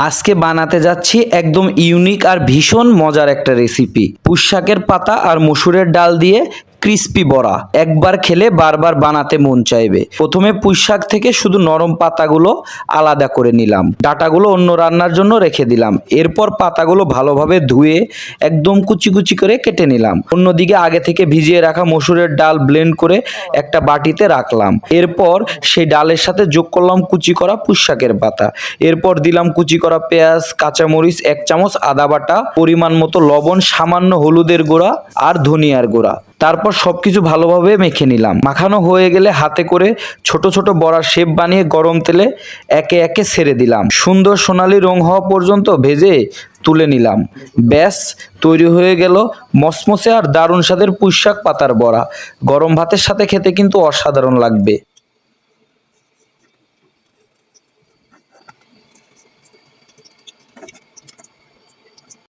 আজকে বানাতে যাচ্ছি একদম ইউনিক আর ভীষণ মজার একটা রেসিপি। পুঁইশাকের পাতা আর মসুরের ডাল দিয়ে ক্রিস্পি বড়া। একবার খেলে বারবার বানাতে মন চাইবে। প্রথমে পুঁইশাক থেকে শুধু নরম পাতাগুলো আলাদা করে নিলাম, ডাঁটাগুলো অন্য রান্নার জন্য রেখে দিলাম। এরপর পাতাগুলো ভালোভাবে ধুয়ে একদম কুচি কুচি করে কেটে নিলাম। অন্যদিকে আগে থেকে ভিজিয়ে রাখা মসুরের ডাল ব্লেন্ড করে একটা বাটিতে রাখলাম। এরপর সেই ডালের সাথে যোগ করলাম কুচি করা পুঁইশাকের পাতা। এরপর দিলাম কুচি করা পেঁয়াজ, কাঁচামরিচ, 1 চামচ আদা বাটা, পরিমাণ মতো লবণ, সামান্য হলুদের গুঁড়া আর ধনিয়ার গুঁড়া। তারপর সবকিছু ভালোভাবে মেখে নিলাম। মাখানো হয়ে গেলে হাতে করে ছোট ছোট বড়ার শেপ বানিয়ে গরম তেলে একে একে ছেড়ে দিলাম। সুন্দর সোনালী রং হওয়া পর্যন্ত ভেজে তুলে নিলাম। ব্যাস, তৈরি হয়ে গেল মসমসে আর দারুণ স্বাদের পুঁইশাক পাতার বড়া। গরম ভাতের সাথে খেতে কিন্তু অসাধারণ লাগবে।